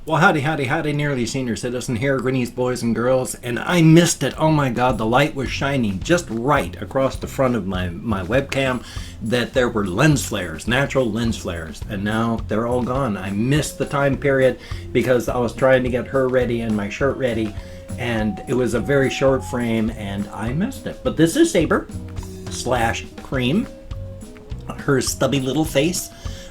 Well, howdy, nearly senior citizen here, greetings, boys and girls, and I missed it. Oh my God, the light was shining just right across the front of my webcam that there were lens flares, natural lens flares, and now they're all gone. I missed the time period because I was trying to get her ready and my shirt ready, and it was a very short frame, and I missed it. But this is Saber / Cream, her stubby little face.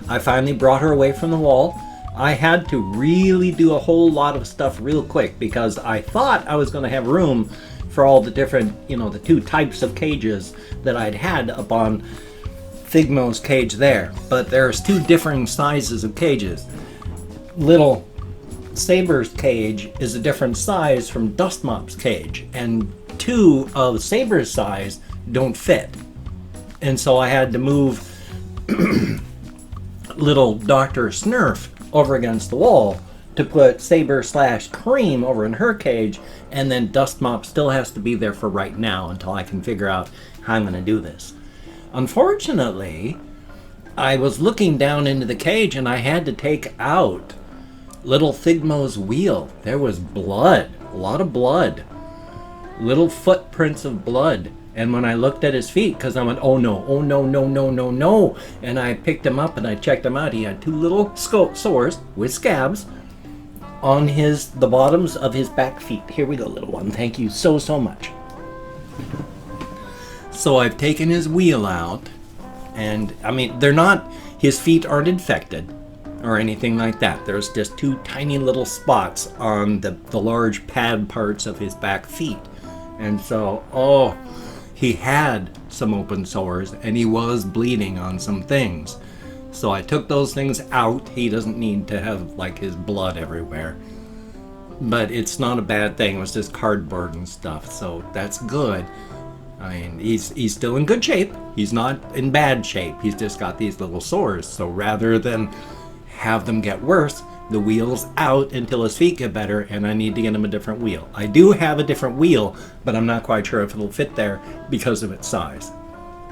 I finally brought her away from the wall. I had to really do a whole lot of stuff real quick because I thought I was going to have room for all the different, the two types of cages that I'd had up on Figmo's cage there. But there's two differing sizes of cages. Little Saber's cage is a different size from Dust Mop's cage, and two of Saber's size don't fit. And so I had to move little Dr. Snurf over against the wall to put Saber / Cream over in her cage, and then Dust Mop still has to be there for right now until I can figure out how I'm going to do this. Unfortunately, I was looking down into the cage and I had to take out little Figmo's wheel. There was blood, a lot of blood, little footprints of blood. And when I looked at his feet, because I went, oh no, no. And I picked him up and I checked him out. He had two little sores with scabs on the bottoms of his back feet. Here we go, little one. Thank you so much. So I've taken his wheel out, and his feet aren't infected or anything like that. There's just two tiny little spots on the large pad parts of his back feet. And so, he had some open sores and he was bleeding on some things. So I took those things out. He doesn't need to have his blood everywhere. But it's not a bad thing. It was just cardboard and stuff. So that's good. He's still in good shape. He's not in bad shape. He's just got these little sores. So rather than have them get worse, the wheel's out until his feet get better, and I need to get him a different wheel. I do have a different wheel, but I'm not quite sure if it'll fit there because of its size.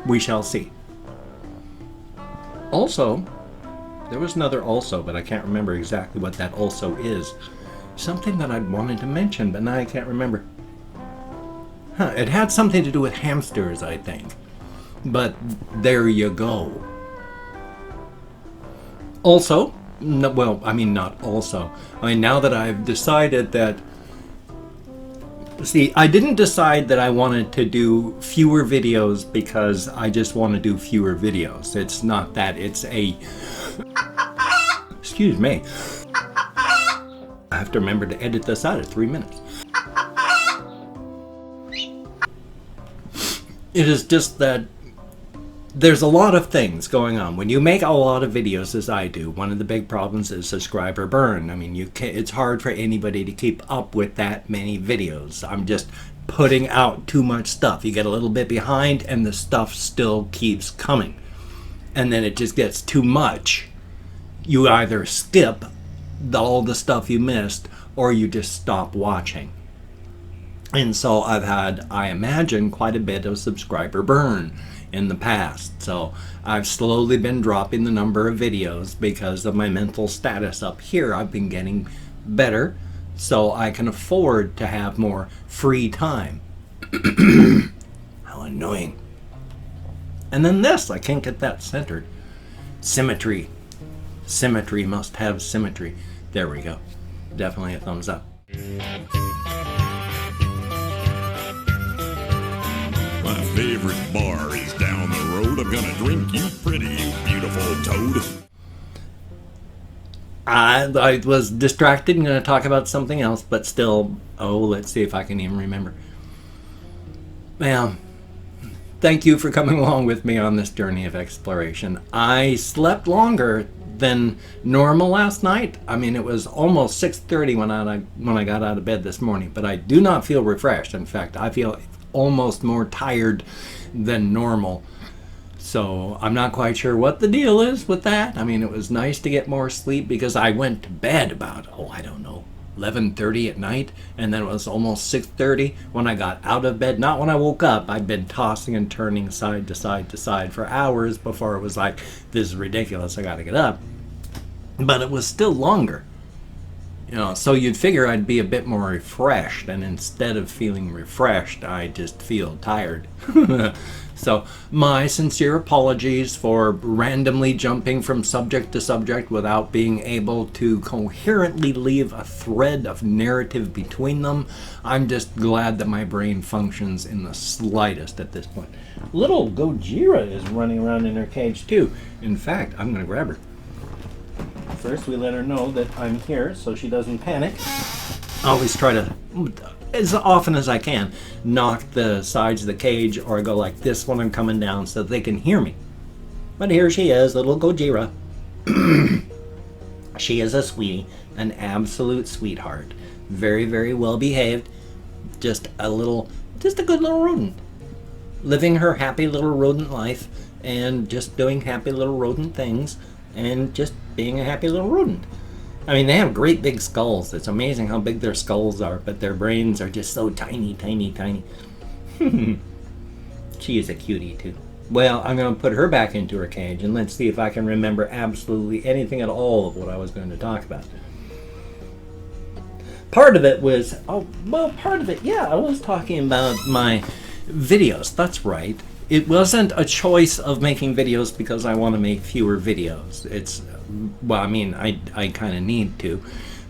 We shall see. Also, there was another also, but I can't remember exactly what that also is. Something that I'd wanted to mention, but now I can't remember. It had something to do with hamsters, I think. But there you go. Also, no, well, not also. Now that I've decided that... See, I didn't decide that I wanted to do fewer videos because I just want to do fewer videos. It's not that. It's a... Excuse me. I have to remember to edit this out at 3 minutes. It is just that there's a lot of things going on. When you make a lot of videos, as I do, one of the big problems is subscriber burn. It's hard for anybody to keep up with that many videos. I'm just putting out too much stuff. You get a little bit behind and the stuff still keeps coming. And then it just gets too much. You either skip all the stuff you missed or you just stop watching. And so I've had, I imagine, quite a bit of subscriber burn in the past. So I've slowly been dropping the number of videos because of my mental status up here. I've been getting better so I can afford to have more free time. How annoying. And then this, I can't get that centered. Symmetry. Symmetry must have symmetry. There we go. Definitely a thumbs up. My favorite bar is down the road. I'm gonna drink you pretty, you beautiful toad. I was distracted and going to talk about something else, but still, let's see if I can even remember. Well, thank you for coming along with me on this journey of exploration. I slept longer than normal last night. It was almost 6:30 when I got out of bed this morning, but I do not feel refreshed. In fact, I feel almost more tired than normal. So I'm not quite sure what the deal is with that. It was nice to get more sleep because I went to bed about, 11:30 at night, and then it was almost 6:30 when I got out of bed. Not when I woke up. I'd been tossing and turning side to side to side for hours before it was like, this is ridiculous, I gotta get up. But it was still longer. You know, so you'd figure I'd be a bit more refreshed, and instead of feeling refreshed, I just feel tired. So my sincere apologies for randomly jumping from subject to subject without being able to coherently leave a thread of narrative between them. I'm just glad that my brain functions in the slightest at this point. Little Gojira is running around in her cage too. In fact, I'm going to grab her. First, we let her know that I'm here so she doesn't panic. I always try to, as often as I can, knock the sides of the cage or go like this when I'm coming down so that they can hear me. But here she is, little Gojira. She is a sweetie, an absolute sweetheart. Very, very well behaved. Just a good little rodent. Living her happy little rodent life and just doing happy little rodent things and just being a happy little rodent. I mean, they have great big skulls. It's amazing how big their skulls are, but their brains are just so tiny, tiny, tiny. She is a cutie, too. Well, I'm going to put her back into her cage, and let's see if I can remember absolutely anything at all of what I was going to talk about. Part of it was, I was talking about my videos. That's right. It wasn't a choice of making videos because I want to make fewer videos. I kind of need to.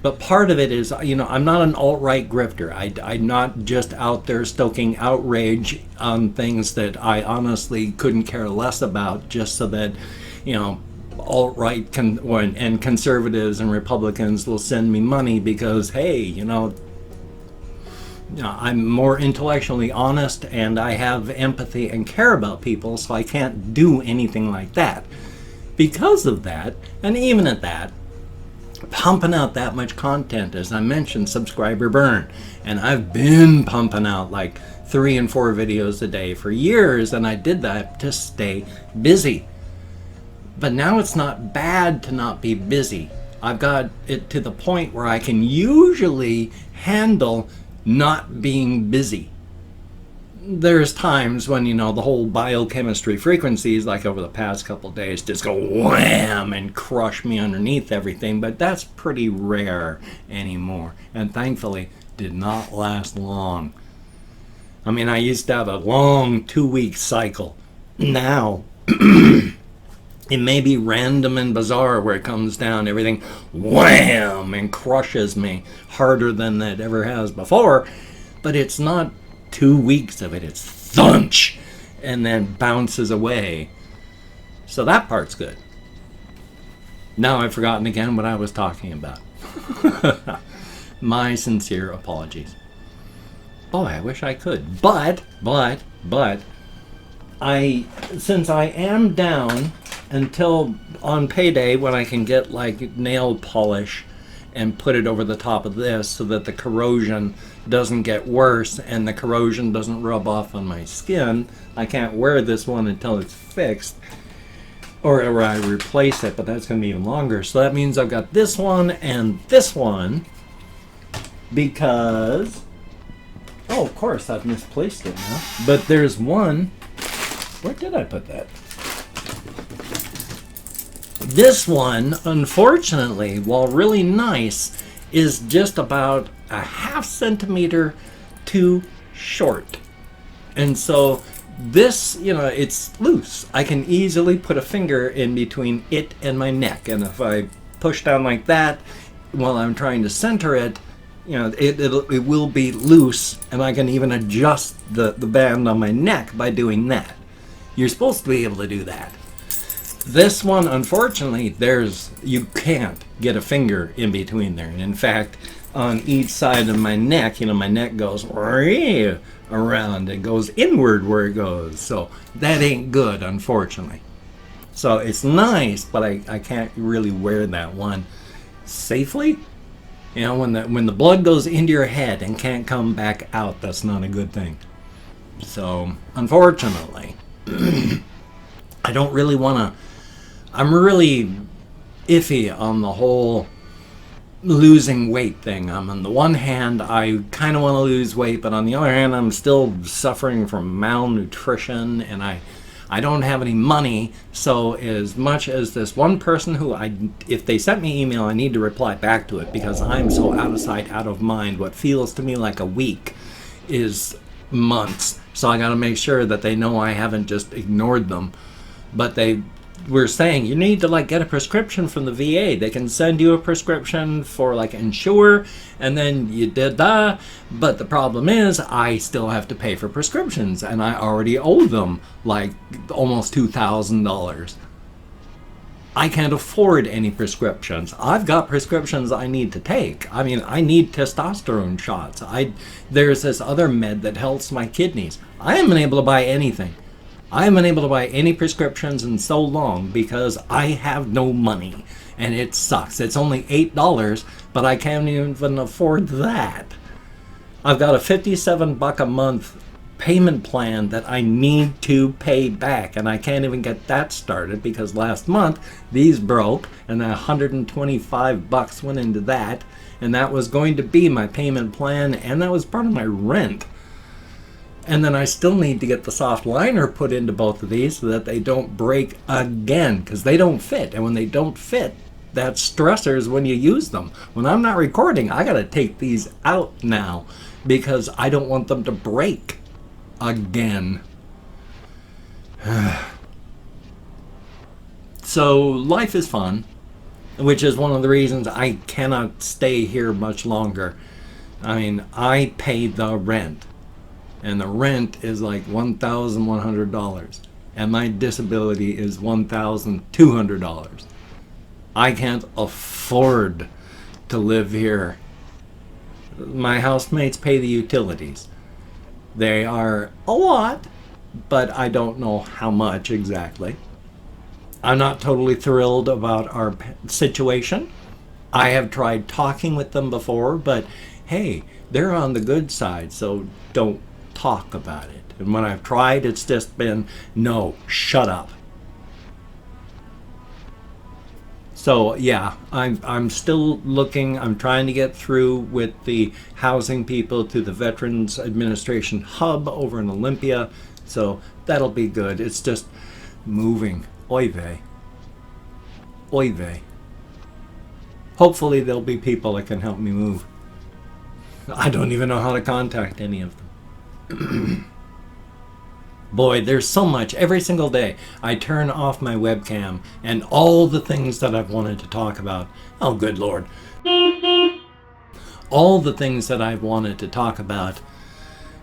But part of it is, I'm not an alt-right grifter. I'm not just out there stoking outrage on things that I honestly couldn't care less about just so that, alt-right and conservatives and Republicans will send me money because, hey, I'm more intellectually honest and I have empathy and care about people, so I can't do anything like that. Because of that, and even at that, pumping out that much content, as I mentioned, subscriber burn. And I've been pumping out like 3 and 4 videos a day for years, and I did that to stay busy. But now it's not bad to not be busy. I've got it to the point where I can usually handle not being busy. There's times when, the whole biochemistry frequencies, like over the past couple days, just go wham and crush me underneath everything, but that's pretty rare anymore, and thankfully did not last long. I mean, I used to have a long 2-week cycle. Now, it may be random and bizarre where it comes down, everything wham and crushes me harder than it ever has before, but it's not 2 weeks of it, it's thunch and then bounces away. So that part's good. Now I've forgotten again what I was talking about. My sincere apologies. Boy, I wish I could. But since I am down until on payday when I can get like nail polish and put it over the top of this so that the corrosion doesn't get worse and the corrosion doesn't rub off on my skin. I can't wear this one until it's fixed or I replace it, but that's going to be even longer. So that means I've got this one and this one because, of course I've misplaced it now, but there's one, where did I put that? This one, unfortunately, while really nice, is just about a ½ centimeter too short. And so this, it's loose. I can easily put a finger in between it and my neck. And if I push down like that while I'm trying to center it, it will be loose, and I can even adjust the band on my neck by doing that. You're supposed to be able to do that. This one, unfortunately, you can't get a finger in between there. And in fact, on each side of my neck, my neck goes around. It goes inward where it goes. So that ain't good, unfortunately. So it's nice, but I can't really wear that one safely. When the blood goes into your head and can't come back out, that's not a good thing. So, unfortunately, I don't really want to. I'm really iffy on the whole losing weight thing. On the one hand, I kind of want to lose weight, but on the other hand, I'm still suffering from malnutrition, and I don't have any money, so as much as this one person who if they sent me email, I need to reply back to it because I'm so out of sight, out of mind. What feels to me like a week is months. So I got to make sure that they know I haven't just ignored them. But they were saying you need to get a prescription from the VA. They can send you a prescription for Ensure, and then you did that. But the problem is I still have to pay for prescriptions, and I already owe them almost $2,000. I can't afford any prescriptions. I've got prescriptions I need to take. I mean, I need testosterone shots. There's this other med that helps my kidneys. I haven't been able to buy anything. I haven't been able to buy any prescriptions in so long because I have no money, and it sucks. It's only $8, but I can't even afford that. I've got a $57 a month payment plan that I need to pay back, and I can't even get that started because last month these broke, and $125 went into that, and that was going to be my payment plan, and that was part of my rent. And then I still need to get the soft liner put into both of these so that they don't break again, because they don't fit. And when they don't fit, that's stressors when you use them. When I'm not recording, I got to take these out now because I don't want them to break again. So life is fun, which is one of the reasons I cannot stay here much longer. I mean, I pay the rent. And the rent is $1,100, and my disability is $1,200. I can't afford to live here. My housemates pay the utilities. They are a lot, but I don't know how much exactly. I'm not totally thrilled about our situation. I have tried talking with them before, but hey, they're on the good side, so don't talk about it. And when I've tried, it's just been, no, shut up. So yeah, I'm still looking. I'm trying to get through with the housing people to the Veterans Administration hub over in Olympia. So that'll be good. It's just moving. Oy vey. Oy vey. Hopefully there'll be people that can help me move. I don't even know how to contact any of them. Boy, there's so much. Every single day I turn off my webcam and all the things that I've wanted to talk about, oh good Lord, all the things that I've wanted to talk about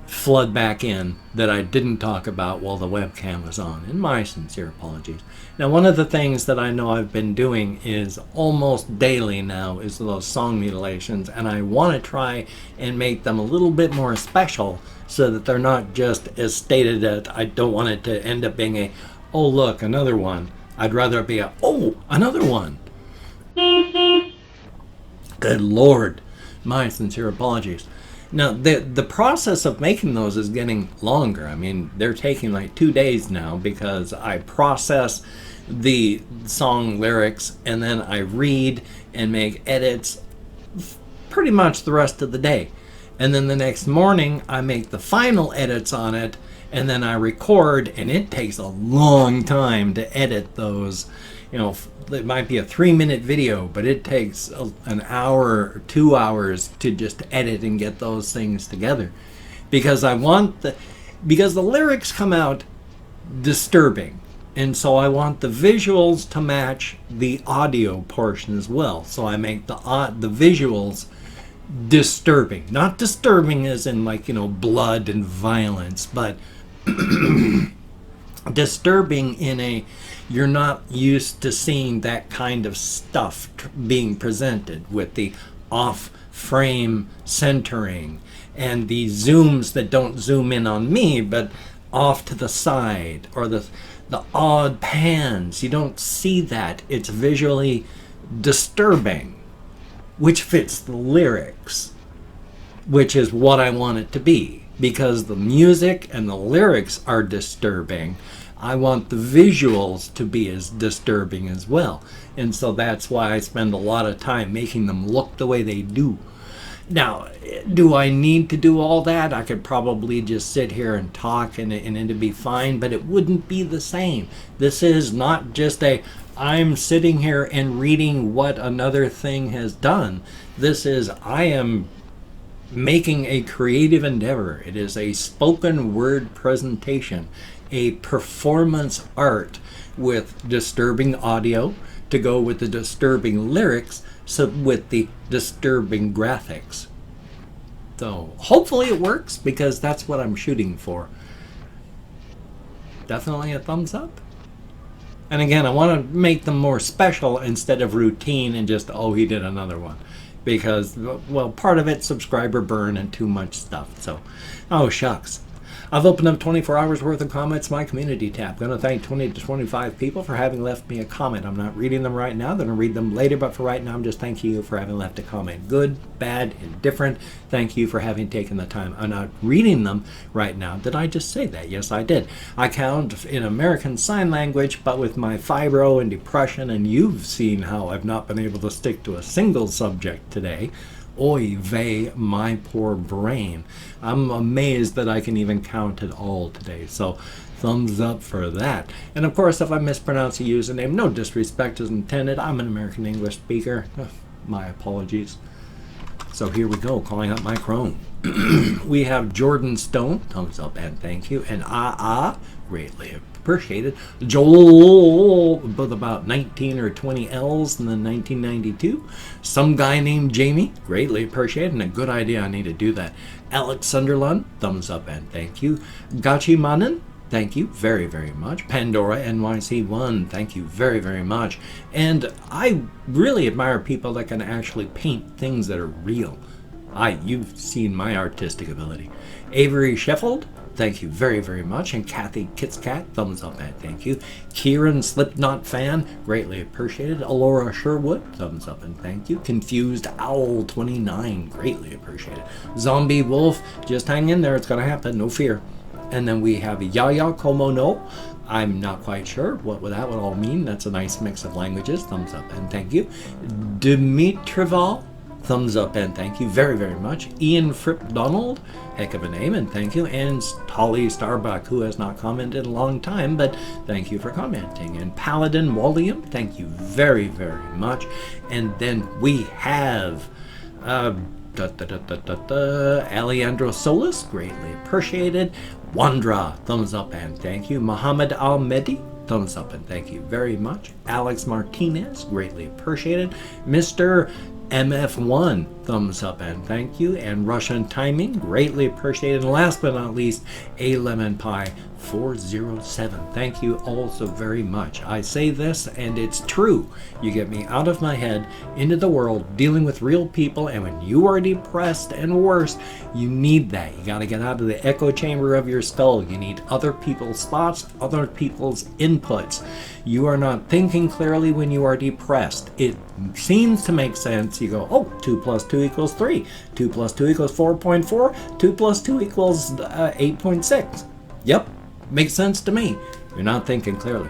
flood back in that I didn't talk about while the webcam was on, and my sincere apologies. Now, one of the things that I know I've been doing is almost daily now is those song mutilations, and I want to try and make them a little bit more special so that they're not just as stated that I don't want it to end up being a, oh look, another one. I'd rather it be a, oh, another one. Good Lord, my sincere apologies. Now, the process of making those is getting longer. I mean, they're taking 2 days now because I process the song lyrics and then I read and make edits pretty much the rest of the day. And then the next morning, I make the final edits on it and then I record, and it takes a long time to edit those. You know, it might be a 3-minute video, but it takes an hour or 2 hours to just edit and get those things together, because because the lyrics come out disturbing, and so I want the visuals to match the audio portion as well. So I make the visuals disturbing, not disturbing as in blood and violence, but disturbing in a, you're not used to seeing that kind of stuff being presented, with the off-frame centering and the zooms that don't zoom in on me but off to the side, or the odd pans. You don't see that. It's visually disturbing, which fits the lyrics, which is what I want it to be. Because the music and the lyrics are disturbing, I want the visuals to be as disturbing as well. And so that's why I spend a lot of time making them look the way they do. Now, do I need to do all that? I could probably just sit here and talk and it'd be fine, but it wouldn't be the same. This is not just I'm sitting here and reading what another thing has done. This is, I am making a creative endeavor. It is a spoken word presentation, a performance art with disturbing audio to go with the disturbing lyrics, so with the disturbing graphics. So hopefully it works, because that's what I'm shooting for. Definitely a thumbs up. And again, I want to make them more special instead of routine and just, oh, he did another one. Because, well, part of it's subscriber burn and too much stuff. So, oh, shucks. I've opened up 24 hours worth of comments, my community tab. Going to thank 20 to 25 people for having left me a comment. I'm not reading them right now. Going to read them later, but for right now, I'm just thanking you for having left a comment. Good, bad, indifferent. Thank you for having taken the time. I'm not reading them right now. Did I just say that? Yes, I did. I count in American Sign Language, but with my fibro and depression, and you've seen how I've not been able to stick to a single subject today. Oy vey, my poor brain. I'm amazed that I can even count it all today. So, thumbs up for that. And of course, if I mispronounce a username, no disrespect is intended. I'm an American English speaker. My apologies. So here we go, calling up my Chrome. We have Jordan Stone, thumbs up and thank you. And greatly appreciated. Joel, with about 19 or 20 L's in the 1992. Some guy named Jamie, greatly appreciated, and a good idea, I need to do that. Alex Sunderland, thumbs up and thank you. Gachi Manan, thank you very, very much. Pandora NYC1, thank you very, very much. And I really admire people that can actually paint things that are real. You've seen my artistic ability. Avery Sheffield, thank you very, very much. And Kathy Kitscat, thumbs up and thank you. Kieran Slipknot fan, greatly appreciated. Alora Sherwood, thumbs up and thank you. Confused Owl 29, greatly appreciated. Zombie Wolf, just hang in there, it's gonna happen, no fear. And then we have Yaya Komono. I'm not quite sure what that would all mean. That's a nice mix of languages. Thumbs up and thank you. Dimitrival, thumbs up and thank you very, very much. Ian Fripp Donald, heck of a name, and thank you. And Holly Starbuck, who has not commented in a long time, but thank you for commenting. And Paladin Walliam, thank you very, very much. And then we have Alejandro Solis, greatly appreciated. Wandra, thumbs up and thank you. Muhammad Al-Mehdi, thumbs up and thank you very much. Alex Martinez, greatly appreciated. Mr. MF1, thumbs up and thank you. And Russian Timing, greatly appreciated. And last but not least, A Lemon Pie 407. Thank you all so very much. I say this and it's true. You get me out of my head, into the world, dealing with real people, and when you are depressed and worse, you need that. You got to get out of the echo chamber of your skull. You need other people's thoughts, other people's inputs. You are not thinking clearly when you are depressed. It seems to make sense. You go, oh, 2 plus 2 equals 3. 2 plus 2 equals 4.4. 2 plus 2 equals 8.6. Yep, makes sense to me. You're not thinking clearly.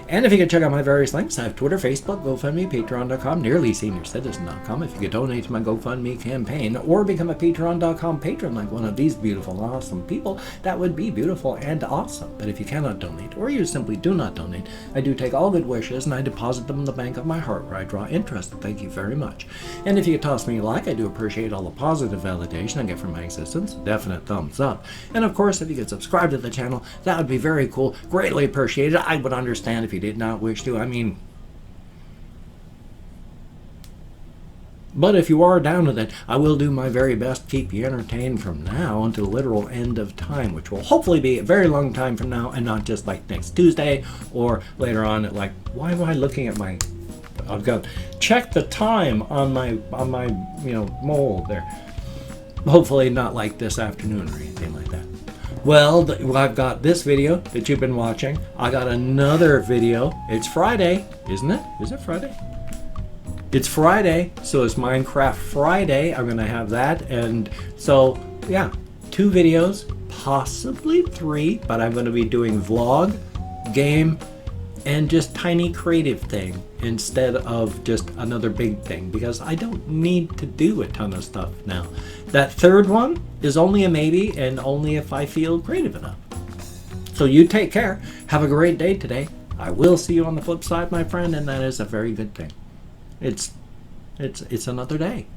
And if you could check out my various links, I have Twitter, Facebook, GoFundMe, Patreon.com, NearlySeniorCitizen.com. If you could donate to my GoFundMe campaign or become a Patreon.com patron like one of these beautiful, awesome people, that would be beautiful and awesome. But if you cannot donate, or you simply do not donate, I do take all good wishes and I deposit them in the bank of my heart where I draw interest. Thank you very much. And if you could toss me a like, I do appreciate all the positive validation I get from my existence. Definite thumbs up. And of course, if you could subscribe to the channel, that would be very cool. Greatly appreciated. I would understand if you did not wish to. I mean, but if you are down with it, I will do my very best to keep you entertained from now until the literal end of time, which will hopefully be a very long time from now and not just like next Tuesday or later on at like, why am I looking at my, I've got, check the time on my mole there. Hopefully not like this afternoon or anything like that. Well, I've got this video that you've been watching. I got another video. It's Friday, isn't it? Is it Friday? It's Friday, so it's Minecraft Friday. I'm going to have that. And so, yeah, 2 videos, possibly 3, but I'm going to be doing vlog, game, and just tiny creative thing instead of just another big thing, because I don't need to do a ton of stuff now. That third one is only a maybe, and only if I feel creative enough. So you take care. Have a great day today. I will see you on the flip side, my friend, and that is a very good thing. It's another day.